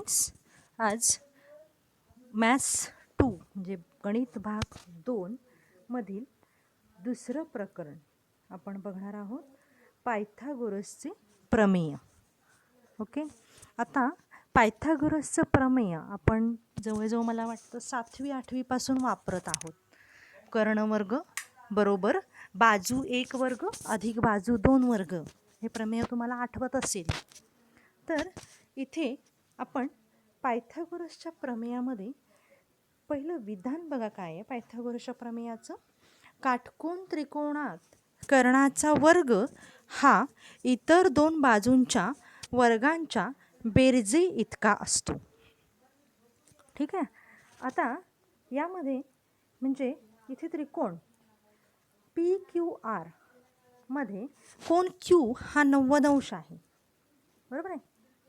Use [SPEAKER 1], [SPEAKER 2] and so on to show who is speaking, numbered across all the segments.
[SPEAKER 1] Students, आज maths 2 म्हणजे गणित भाग 2 मधील दुसरं प्रकरण आपण बघणार आहोत, पायथागोरसचे प्रमेय. ओके, आता पायथागोरसचं प्रमेय आपण जवळजवळ मला वाटतं 7वी 8वी पासून वापरत आहोत. कर्णवर्ग बरोबर बाजू 1 वर्ग अधिक बाजू 2 वर्ग हे प्रमेय तुम्हाला आठवत असेल. तर इथे आपण पायथागोरसच्या प्रमेयामध्ये पहिलं विधान बघा काय आहे पायथागोरसच्या प्रमेयाचं. काटकोन त्रिकोणात कर्णाचा वर्ग हा इतर दोन बाजूंच्या वर्गांच्या बेरजे इतका असतो. ठीक आहे. आता यामध्ये म्हणजे इथे त्रिकोण PQR मध्ये कोन Q हा 90 अंश आहे. बरोबर आहे.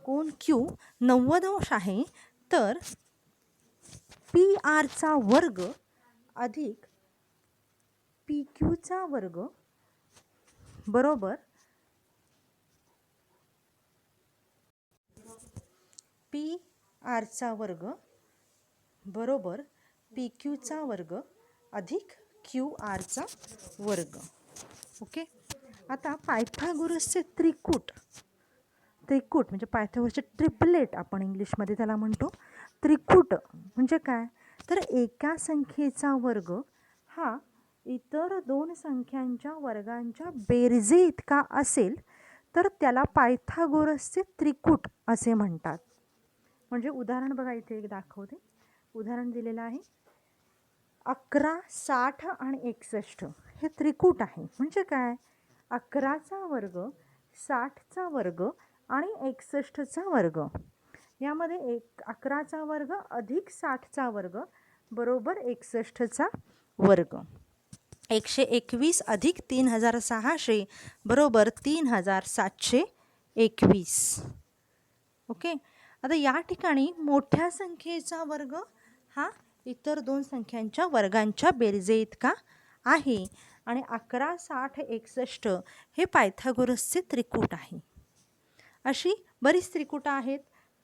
[SPEAKER 1] कोन Q 90 अंश आहे, तर PR चा वर्ग अधिक PQ चा वर्ग बरोबर PR चा वर्ग बरोबर PQ चा वर्ग अधिक QR चा वर्ग. ओके. आता पायथागोरसचे त्रिकूट म्हणजे पायथागोरसचे ट्रिपलेट आपण इंग्लिशमध्ये त्याला म्हणतो. त्रिकूट म्हणजे काय, तर एका संख्येचा वर्ग हा इतर दोन संख्यांच्या वर्गांच्या बेरजे इतका असेल तर त्याला पायथागोरसचे त्रिकूट असे म्हणतात. म्हणजे उदाहरण बघा, इथे एक दाखवते. उदाहरण दिलेलं आहे. 11, 60 आणि 61 हे त्रिकूट आहे. म्हणजे काय, 11चा वर्ग, 60चा वर्ग आणि 61चा वर्ग. यामध्ये 11चा वर्ग अधिक 60चा वर्ग बरोबर 61चा वर्ग. 121 अधिक 3600 बरोबर 3721. ओके. आता या ठिकाणी मोठ्या संख्येचा वर्ग हा इतर दोन संख्यांच्या वर्गांच्या बेरजे इतका आहे आणि 11, 60, 61 हे पायथागोरसचे त्रिकूट आहे. अशी बरीच त्रिकूट आहेत.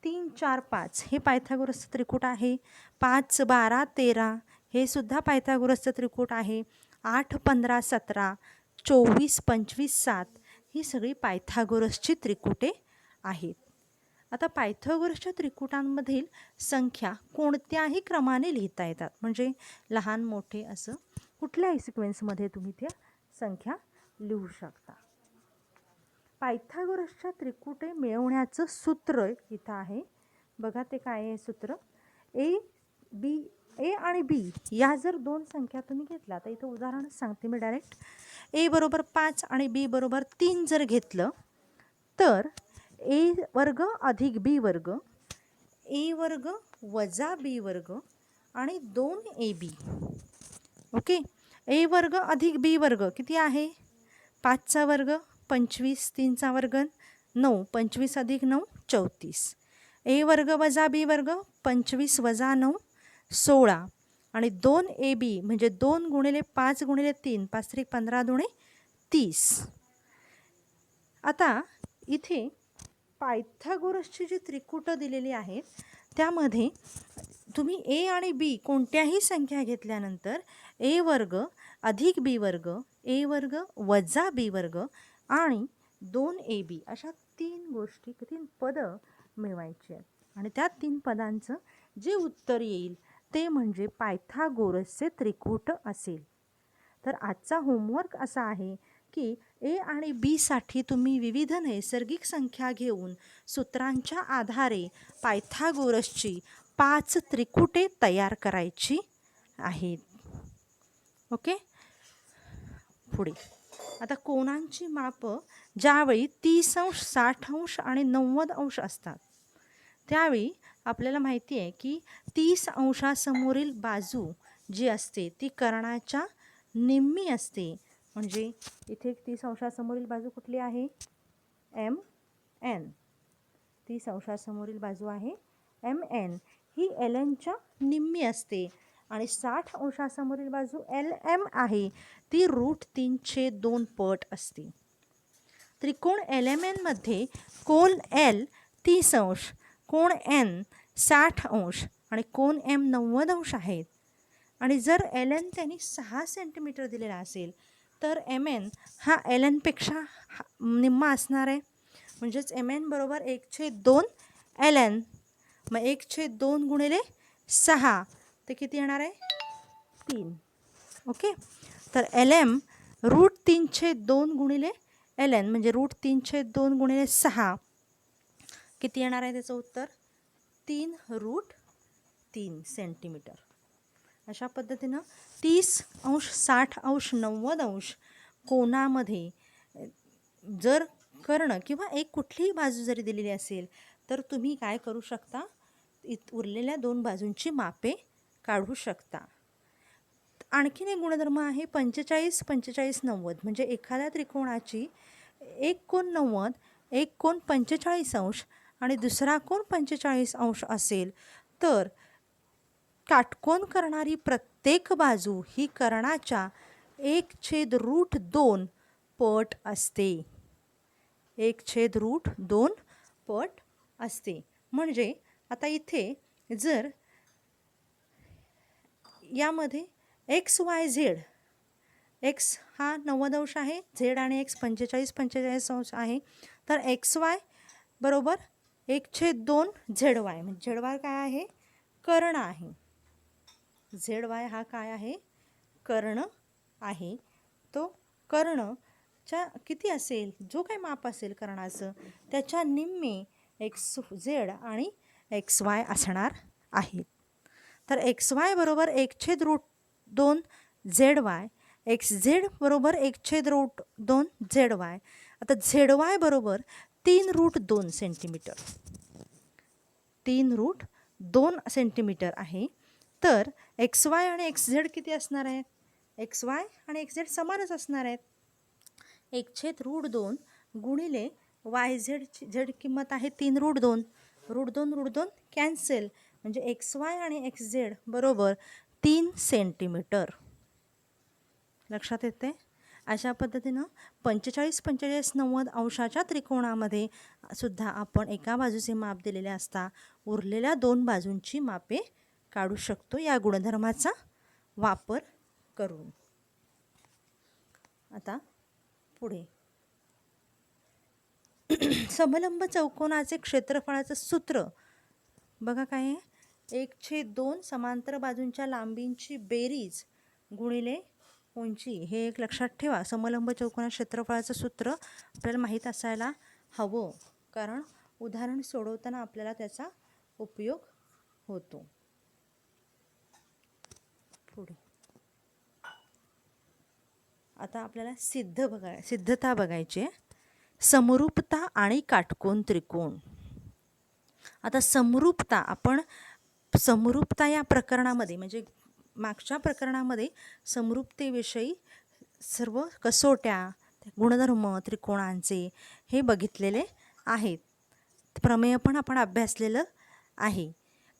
[SPEAKER 1] 3, 4, 5 हे पायथागोरसचं त्रिकूट आहे. 5, 12, 13 हे सुद्धा पायथागोरसचं त्रिकूट आहे. 8, 15, 17, 24, 25, 7 ही सगळी पायथागोरसची त्रिकुटे आहेत. आता पायथागोरसच्या त्रिकुटांमधील संख्या कोणत्याही क्रमाने लिहिता येतात. म्हणजे लहान मोठे असं कुठल्याही सिक्वेन्समध्ये तुम्ही त्या संख्या लिहू शकता. पायथागोरसच्या त्रिकुटे मिळवण्याचं सूत्र इथं आहे. बघा ते काय आहे सूत्र. ए आणि बी या जर दोन संख्या तुम्ही घेतल्या, तर इथं उदाहरण सांगते मी डायरेक्ट. ए बरोबर 5 आणि बी बरोबर 3 जर घेतलं तर ए वर्ग अधिक बी वर्ग, ए वर्ग वजा बी वर्ग आणि 2ab. ओके. ए वर्ग अधिक बी वर्ग किती आहे, 5चा वर्ग 25, 3चा वर्ग 9, 25 अधिक 9 34. ए वर्ग वजा बी वर्ग 25 वजा 9 16 आणि 2ab म्हणजे 2 गुणिले 5 गुणिले 3 5 त्रिक 15 दुणे 30. आता इथे पायथागोरसची जी त्रिकुटं दिलेली आहेत त्यामध्ये तुम्ही ए आणि बी कोणत्याही संख्या घेतल्यानंतर ए वर्ग अधिक बी वर्ग, ए वर्ग वजा बी वर्ग आणि 2ab अशा 3 गोष्टी, 3 पदं मिळवायची आहेत. आणि त्या 3 पदांचं जे उत्तर येईल ते म्हणजे पायथागोरसचे त्रिकूट असेल. तर आजचा होमवर्क असा आहे की ए आणि बी साठी तुम्ही विविध नैसर्गिक संख्या घेऊन सूत्रांच्या आधारे पायथागोरसची 5 त्रिकुटे तयार करायची आहेत. ओके. पुढे आता कोनांची मापं ज्यावेळी 30 अंश, 60 अंश आणि 90 अंश असतात त्यावेळी आपल्याला माहिती आहे की 30 अंशासमोरील बाजू जी असते ती कर्णाच्या निम्मी असते. म्हणजे इथे 30 अंशासमोरील बाजू कुठली आहे, MN. 30 अंशासमोरील बाजू आहे MN, ही LNच्या निम्मी असते. आणि 60 अंशासमोरील बाजू LM आहे, ती √3/2 पट असते. त्रिकोण LMN मध्ये कोन L 30 अंश, कोण एन 60 अंश आणि कोण एम 90 अंश आहेत आणि जर एल एन त्यांनी 6 सेंटीमीटर दिलेला असेल तर एम एन हा एल एनपेक्षा निम्मा असणार आहे. म्हणजेच एम एन बरोबर 1/2 एल एन. मग 1/2 गुणिले 6 ते किती येणार आहे? 3. ओके. तर एल एम √3/2 गुणिले एल एन म्हणजे √3/2 गुणिले 6 किती येणार आहे त्याचं उत्तर? 3√3 सेंटीमीटर. अशा पद्धतीनं 30 अंश 60 अंश 90 अंश कोणामध्ये जर कर्ण किंवा एक कुठलीही बाजू जरी दिलेली असेल तर तुम्ही काय करू शकता? उरलेल्या 2 बाजूंची मापे काढू शकता. आणखीन एक गुणधर्म आहे 45 45 90 म्हणजे एखाद्या त्रिकोणाची एक कोन 90 एक कोन 45 अंश आणि दुसरा कोन 45 अंश असेल तर काटकोन करणारी प्रत्येक बाजू ही कर्णाच्या 1/√2 पट असते. 1/√2 पट असते. म्हणजे आता इथे जर यामध्ये एक्स वाय झेड, एक्स हा 90 अंश आहे, झेड आणि एक्स 45 अंश आहे, तर एक्स वाय बरोबर 1/2 झेड वाय. म्हणजे झेड वाय काय आहे? कर्ण आहे. झेड वाय हा काय आहे? कर्ण आहे. तो कर्णच्या किती असेल? जो काही माप असेल कर्णाचं त्याच्या निम्मे एक्स झेड आणि एक्स वाय असणार आहेत. तर एक्स वाय बरोबर 1/√2 झेड वाय, एक्स झेड बरोबर 1/√2 झेड वाय. आता झेड वाय बरोबर 3√2 सेंटीमीटर, 3√2 सेंटीमीटर आहे. तर एक्स वाय आणि एक्स झेड किती असणार आहेत? एक्स वाय आणि एक्स झेड समानच असणार आहेत. 1/√2 गुणिले वाय झेड किंमत आहे 3√2, √2 कॅन्सल म्हणजे एक्स वाय आणि एक्स झेड बरोबर 3 सेंटीमीटर. लक्षात येते? अशा पद्धतीनं 45 45 90 अंशाच्या त्रिकोणामध्ये सुद्धा आपण एका बाजूचे माप दिलेले असता उरलेल्या 2 बाजूंची मापे काढू शकतो या गुणधर्माचा वापर करून. आता पुढे समलंब चौकोनाचे क्षेत्रफळाचं सूत्र बघा काय आहे? 1/2 समांतर बाजूंच्या लांबींची बेरीज गुणिले उंची. हे एक लक्षात ठेवा. समलंब चौकोना क्षेत्रफळाचं सूत्र आपल्याला माहीत असायला हवं, कारण उदाहरण सोडवताना आपल्याला त्याचा उपयोग होतो. पुढे आता आपल्याला सिद्धता बघायची आहे. समरूपता आणि काटकोन त्रिकोण. आता समरूपता या प्रकरणामध्ये म्हणजे मागच्या प्रकरणामध्ये समरूपतेविषयी सर्व कसोट्या गुणधर्म त्रिकोणांचे हे बघितलेले आहेत. प्रमेय पण आपण अभ्यासलेलं आहे.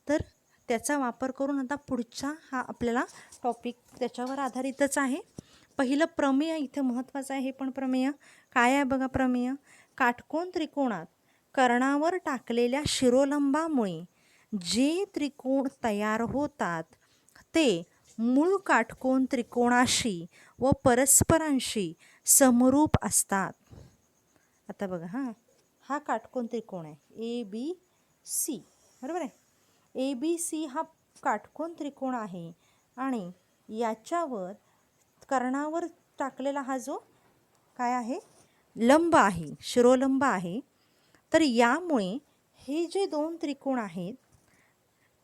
[SPEAKER 1] तर त्याचा वापर करून आता पुढचा हा आपल्याला टॉपिक त्याच्यावर आधारितच आहे. पहिलं प्रमेय इथे महत्त्वाचं आहे. हे पण प्रमेय काय आहे बघा? प्रमेय काटकोन त्रिकोणात कर्णावर टाकलेल्या शिरोलंबामुळे जे त्रिकोण तयार होतात ते मूळ काटकोन त्रिकोणाशी व परस्परांशी समरूप असतात. आता बघा हा काटकोन त्रिकोण आहे ABC, बरोबर आहे? ABC हा काटकोन त्रिकोण आहे आणि याच्यावर कर्णावर टाकलेला हा जो काय आहे? लंब आहे, शिरोलंब आहे. तर यामुळे हे जे 2 त्रिकोण आहेत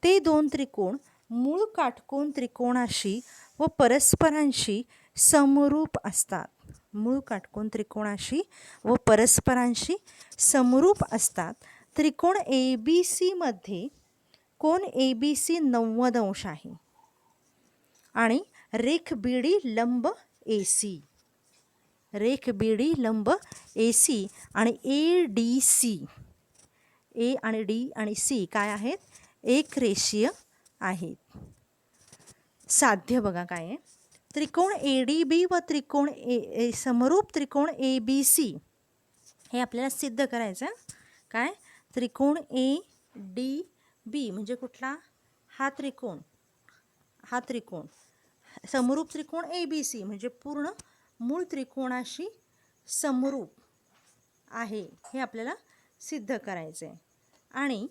[SPEAKER 1] ते 2 त्रिकोण मूळ काटकोन त्रिकोणाशी व परस्परांशी समरूप असतात. मूळ काटकोन त्रिकोणाशी व परस्परांशी समरूप असतात. त्रिकोण ABC मध्ये कोन ABC 90 अंश आहे आणि रेख BD लंब AC, रेख BD लंब AC आणि ADC, A आणि D आणि C काय आहेत? एक रेषीय आहेत. साध्य बघा काय आहे? त्रिकोण ADB व त्रिकोण समरूप त्रिकोण ABC हे आपल्याला सिद्ध करायचं. काय? त्रिकोण डी बी म्हणजे कुठला, हा त्रिकोण, हा त्रिकोण समरूप त्रिकोण ए बी सी म्हणजे पूर्ण मूळ त्रिकोणाशी समरूप आहे हे आपल्याला सिद्ध करायचं आहे. आणि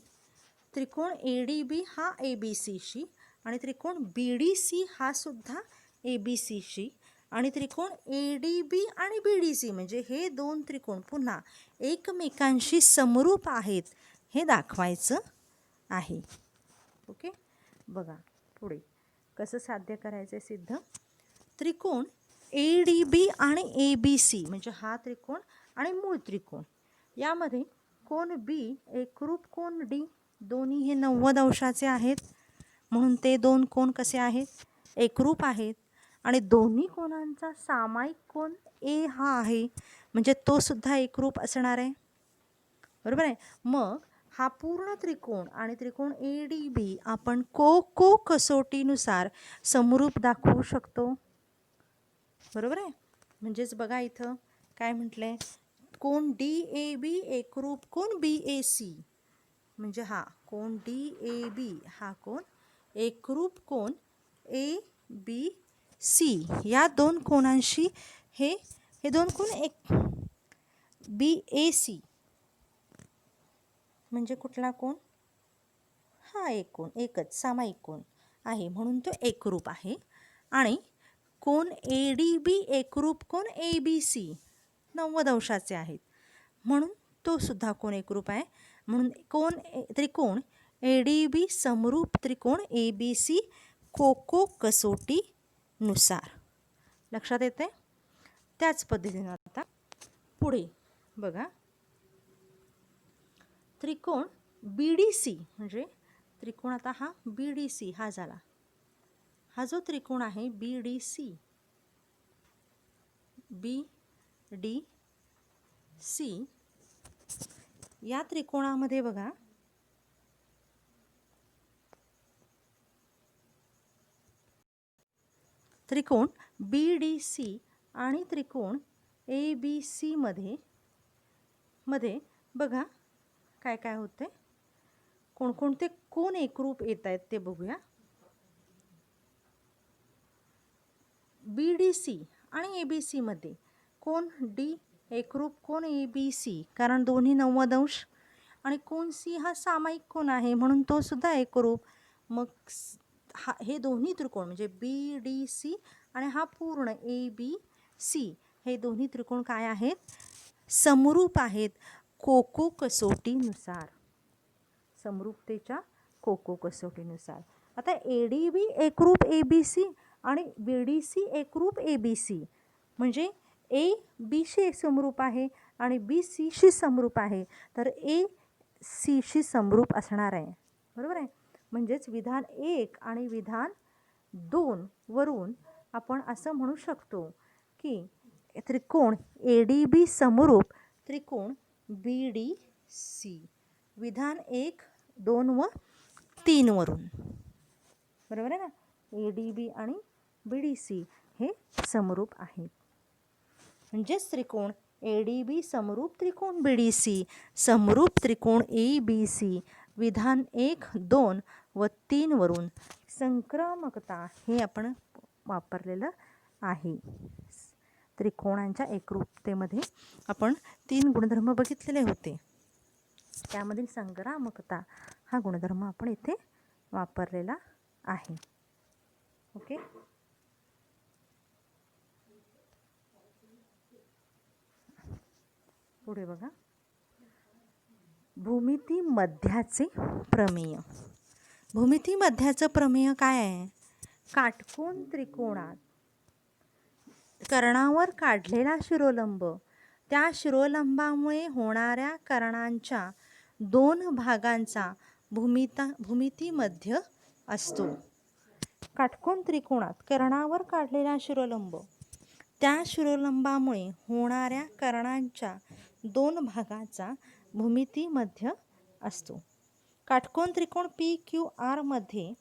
[SPEAKER 1] त्रिकोण ए डी बी हा ए बी सीशी आणि त्रिकोण बी डी सी हा सुद्धा ए बी सीशी आणि त्रिकोण ए डी बी आणि बी डी सी म्हणजे हे दोन त्रिकोण पुन्हा एकमेकांशी समरूप आहेत हे दाखवायचं आहे. ओके, बघा पुढे कसं साध्य करायचं आहे सिद्ध. त्रिकोण ए डी बी आणि ए बी सी म्हणजे हा त्रिकोण आणि मूळ त्रिकोण यामध्ये कोण बी एकरूप कोण डी दोन्ही हे 90 अंशाचे आहेत म्हणून ते दोन कोण कसे आहेत, एकरूप आहेत. आणि दोन्ही कोणांचा सामायिक कोण ए हा आहे म्हणजे तो सुद्धा एकरूप असणार आहे, बरोबर आहे. मग हा पूर्ण त्रिकोण आणि त्रिकोण ए डी बी आपण को कसोटीनुसार समरूप दाखवू शकतो, बरोबर आहे. म्हणजेच बघा इथं काय म्हटलंय, कोण डी ए बी एकरूप कोण बी ए सी म्हणजे हा कोण डी ए बी हा कोण एकरूप कोण ए बी सी या दोन कोणांशी हे दोन कोण एक बी ए सी म्हणजे कुठला कोण, हा एक कोण एकच सामायिक कोण आहे म्हणून तो एकरूप आहे. आणि कोण ए डी बी एकरूप कोण ए बी सी 90 अंशाचे आहेत म्हणून तो सुद्धा कोण एकरूप आहे. म्हणून त्रिकोण ए डी बी समरूप त्रिकोण ए बी सी को कसोटीनुसार. लक्षात येते. त्याच पद्धतीने आता पुढे बघा, त्रिकोण बी डी सी म्हणजे त्रिकोण आता हा बी डी सी हा झाला, हा जो त्रिकोण आहे बी डी सी, बी डी सी या त्रिकोणामध्ये बघा त्रिकोण बी डी सी आणि त्रिकोण ए बी सी मध्ये बघा काय काय होते, कोणकोणते कोण एकरूप येत आहेत ते बघूया. बी डी सी आणि ए बी सी मध्ये कोण डी एकरूप कोण ए बी सी कारण दोन्ही 90 अंश आणि कोण सी हा सामायिक कोण आहे म्हणून तो सुद्धा एकरूप. मग हे दोन्ही त्रिकोण म्हणजे बी डी सी आणि हा पूर्ण ए बी सी हे दोन्ही त्रिकोण काय आहेत, समरूप आहेत को कसोटीनुसार, समरूपतेच्या को कसोटीनुसार. आता ए डी बी एकरूप ए बी सी आणि बी डी सी एकरूप ए बी सी म्हणजे ए बी शी समरूप आहे आणि बी सी शी समरूप आहे तर ए सी शी समरूप असणार आहे, बरोबर आहे. म्हणजेच विधान 1 आणि विधान 2 वरून आपण असं म्हणू शकतो की त्रिकोण ए डी बी समरूप त्रिकोण बी डी सी विधान 1, 2 व 3 वरून, बरोबर आहे ना. ए डी बी आणि बी डी सी हे समरूप आहेत. म्हणजेच त्रिकोण ए डी बी समरूप त्रिकोण बी डी सी समरूप त्रिकोण ए बी सी विधान 1, 2 व 3 वरून संक्रमकता हे आपण वापरलेलं आहे. त्रिकोणांच्या एकरूपतेमध्ये आपण 3 गुणधर्म बघितलेले होते, त्यामधील संक्रामकता हा गुणधर्म आपण इथे वापरलेला आहे. ओके, पुढे बघा, भूमिती मध्याचे प्रमेय. भूमिती मध्याचं प्रमेय काय आहे, काटकोन त्रिकोणात कर्णावर काढलेला शिरोलंब त्या शिरोलंबामुळे होणाऱ्या कर्णांच्या 2 भागांचा भूमिती मध्य असतो. काटकोन त्रिकोणात कर्णावर काढलेला शिरोलंब त्या शिरोलंबामुळे होणाऱ्या कर्णांच्या 2 भागाचा भूमिती मध्य असतो. काटकोन त्रिकोण पी क्यू आर मध्ये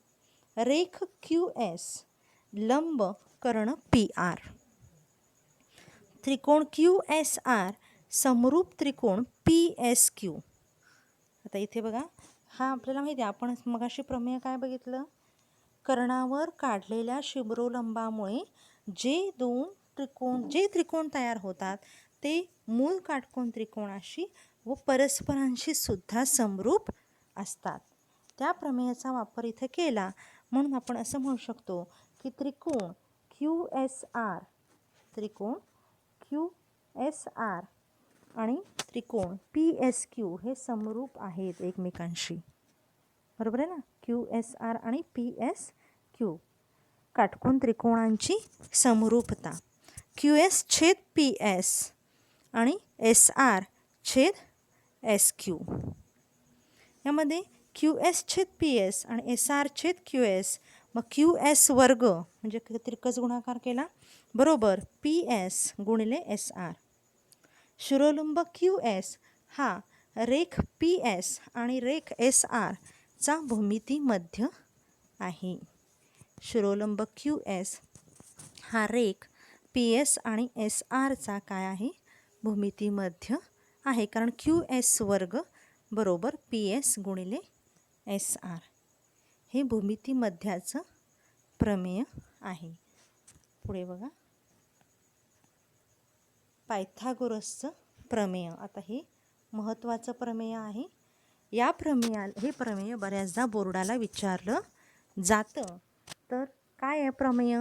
[SPEAKER 1] रेख क्यू एस लंब कर्ण पी आर. त्रिकोण क्यू एस आर समरूप त्रिकोण पी एस क्यू. आता इथे बघा हा आपल्याला माहिती आहे, आपण मगाशी प्रमेय काय बघितलं, कर्णावर काढलेल्या शिबरोलंबामुळे जे त्रिकोण तयार होतात ते मूळ काटकोन त्रिकोणाशी व परस्परांशी सुद्धा समरूप असतात. त्या प्रमेयाचा वापर इथे केला म्हणून आपण असं म्हणू शकतो की त्रिकोण क्यू एस आर आणि त्रिकोण PSQ हे समरूप आहेत एकमेकांशी. बरोबर आहे ना. QSR आणि PSQ काटकोन त्रिकोणांची समरूपता. QS छेद PS आणि SR छेद SQ. यामध्ये QS छेद PS आणि SR छेद QS, मग QS वर्ग म्हणजे तिरकस गुणाकार केला बरोबर PS गुणिले SR. शिरोलंब QS हा रेख PS आणि रेख SR चा भूमिती मध्य आहे. शिरोलंब QS हा रेख PS आणि SR चा काय आहे, भूमिती मध्य आहे, कारण QS वर्ग बरोबर PS गुणिले SR हे भूमिती मध्याचं प्रमेय आहे. पुढे बघा, पायथागोरसचं प्रमेय. आता हे महत्त्वाचं प्रमेय आहे. हे प्रमेय बऱ्याचदा बोर्डाला विचारलं जातं. तर काय आहे प्रमेय?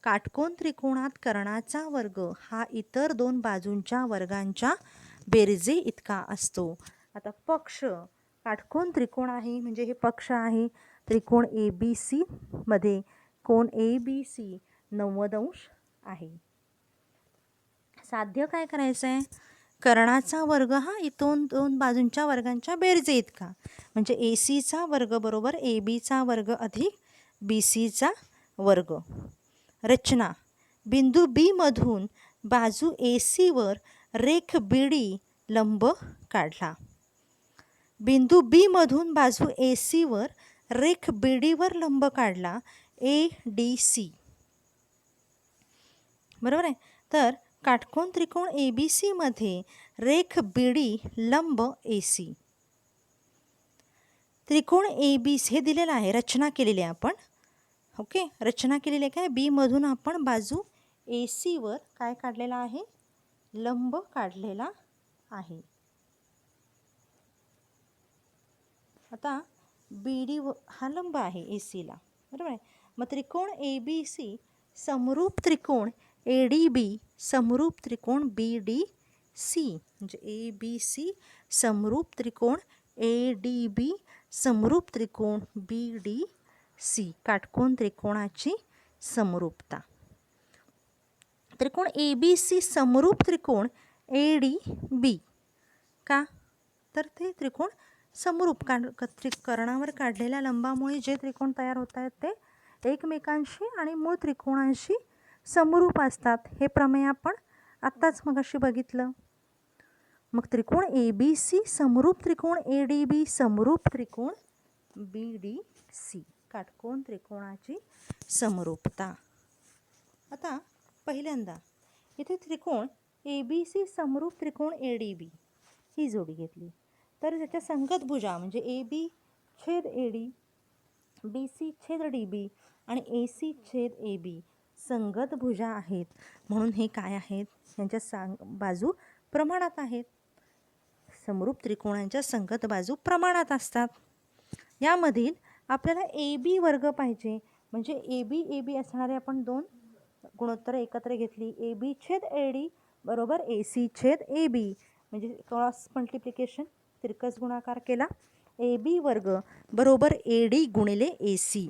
[SPEAKER 1] काटकोन त्रिकोणात कर्णाचा वर्ग हा इतर दोन बाजूंच्या वर्गांच्या बेरजे इतका असतो. आता पक्ष, काटकोन त्रिकोण आहे म्हणजे हे पक्ष आहे. त्रिकोण ABC मध्ये कोण ABC 90 अंश आहे. साध्य काय करायचं आहे, कर्णाचा वर्ग हा इथून दोन बाजूंच्या वर्गांच्या बेरजे इतका, म्हणजे ACचा वर्ग बरोबर ABचा वर्ग अधिक BCचा वर्ग. रचना, बिंदू B मधून बाजू AC वर रेख BD लंब काढला. बिंदू B मधून बाजू AC वर रेख BD वर लंब काढला ADC. बरोबर आहे. तर काटकोन त्रिकोण ABC मध्ये रेख BD लंब AC. त्रिकोण ABC हे दिलेलं आहे, रचना केलेली आहे आपण. ओके, रचना केलेली आहे काय, B मधून आपण बाजू AC वर काय काढलेला आहे, लंब काढलेला आहे. आता BD हा लंब आहे ACला. बरोबर आहे. मग त्रिकोण ABC समरूप त्रिकोण ADB समरूप त्रिकोण BDC, म्हणजे ABC समरूप त्रिकोण ADB समरूप त्रिकोण BDC काटकोन त्रिकोणाची समरूपता. त्रिकोण ABC समरूप त्रिकोण ADB का, तर ते त्रिकोण समरूप कर्णावर काढलेल्या लंबामुळे जे त्रिकोण तयार होत आहेत ते एकमेकांशी आणि मूळ त्रिकोणांशी समरूप असतात. हे प्रमेय आपण आत्ताच मगाशी बघितलं. मग त्रिकोण ABC समरूप त्रिकोण ADB समरूप त्रिकोण BDC काटकोन त्रिकोणाची समरूपता. आता पहिल्यांदा इथे त्रिकोण ABC समरूप त्रिकोण ADB ही जोडी घेतली तर त्याच्या संगत भुजा म्हणजे AB छेद AD, BC छेद DB आणि AC छेद AB संगत भुजा आहेत, म्हणून हे काय आहेत, यांच्या बाजू प्रमाणात आहेत. समरूप त्रिकोणांच्या संगत बाजू प्रमाणात असतात. यामधील आपल्याला AB वर्ग पाहिजे, म्हणजे AB असणारे आपण दोन गुणोत्तर एकत्र घेतली. AB छेद AD बरोबर AC छेद AB, म्हणजे क्रॉस मल्टिप्लिकेशन तिरकस गुणाकार केला. AB वर्ग बरोबर AD गुणिले AC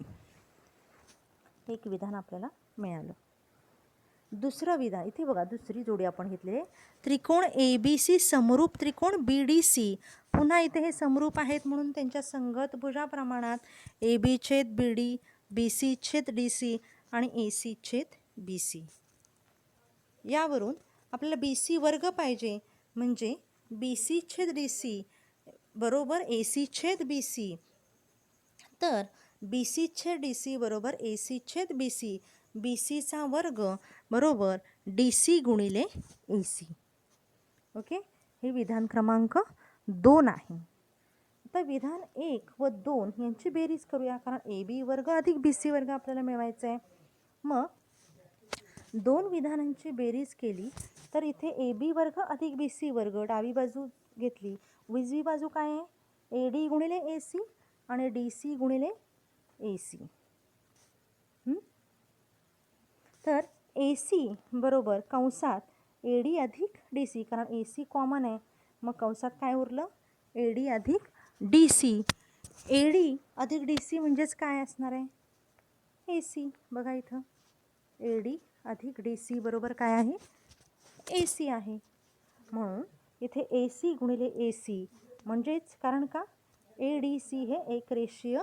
[SPEAKER 1] एक विधान आपल्याला मिळालं. दुसरं विधान इथे बघा, दुसरी जोडी आपण घेतलेली त्रिकोण ABC समरूप त्रिकोण BDC. पुन्हा इथे हे समरूप आहेत म्हणून त्यांच्या संगत भुजा प्रमाणात AB छेद BD, BC छेद DC आणि AC छेद BC. यावरून आपल्याला BC वर्ग पाहिजे, म्हणजे BC छेद DC बरोबर AC छेद BC. तर BC छेद DC बरोबर AC छेद BC. BCचा वर्ग बरोबर DC गुणिले AC. ओके, हे विधान क्रमांक 2 आहे. आता विधान 1 व 2 यांची बेरीज करूया, कारण ए बी वर्ग अधिक बी सी वर्ग आपल्याला मिळवायचं आहे. मग 2 विधानांची बेरीज केली तर इथे ए बी वर्ग अधिक बी सी वर्ग डावी बाजू घेतली, उजवी बाजू काय आहे, ए डी गुणिले ए सी आणि डी सी गुणिले ए सी. तर ए सी बरोबर कंसात ए डी अधिक डी सी, कारण ए सी कॉमन आहे, मग कंसात काय उरलं, ए डी अधिक डी सी. ए डी अधिक डी सी म्हणजेच काय असणार आहे, ए सी. बघा इथं ए डी अधिक डी सी बरोबर काय आहे, ए सी आहे. म्हणून इथे ए सी गुणिले ए सी म्हणजेच, कारण का ए डी सी हे एक रेषीय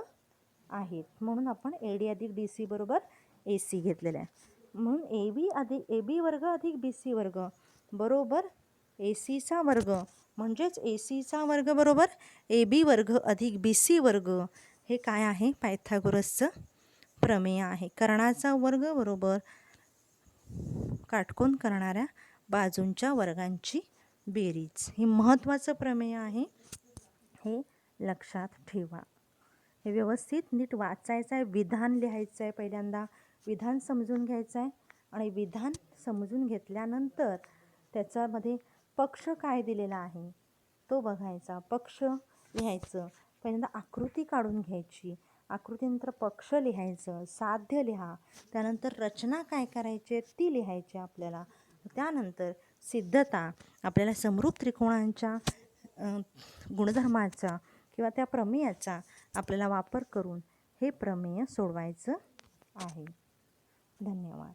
[SPEAKER 1] आहेत, म्हणून आपण ए डी अधिक डी सी बरोबर ए सी घेतलेलं आहे. म्हणून ए बी वर्ग अधिक बी सी वर्ग बरोबर ए सीचा वर्ग, म्हणजेच ए सीचा वर्ग बरोबर ए बी वर्ग अधिक बी सी वर्ग. हे काय आहे, पायथागोरसचं प्रमेय आहे. कर्णाचा वर्ग बरोबर काटकोन करणाऱ्या बाजूंच्या वर्गांची बेरीज. हे महत्त्वाचं प्रमेय आहे, हे लक्षात ठेवा. हे व्यवस्थित नीट वाचायचं आहे, विधान लिहायचं आहे, पहिल्यांदा विधान समजून घ्यायचं आहे आणि विधान समजून घेतल्यानंतर त्याच्यामध्ये पक्ष काय दिलेला आहे तो बघायचा, पक्ष लिहायचं. पहिल्यांदा आकृती काढून घ्यायची, आकृतीनंतर पक्ष लिहायचं, साध्य लिहा, त्यानंतर रचना काय करायची ती लिहायची आपल्याला. त्यानंतर सिद्धता, आपल्याला समरूप त्रिकोणांच्या गुणधर्माचा किंवा त्या प्रमेयाचा आपल्याला वापर करून हे प्रमेय सोडवायचं आहे. धन्यवाद.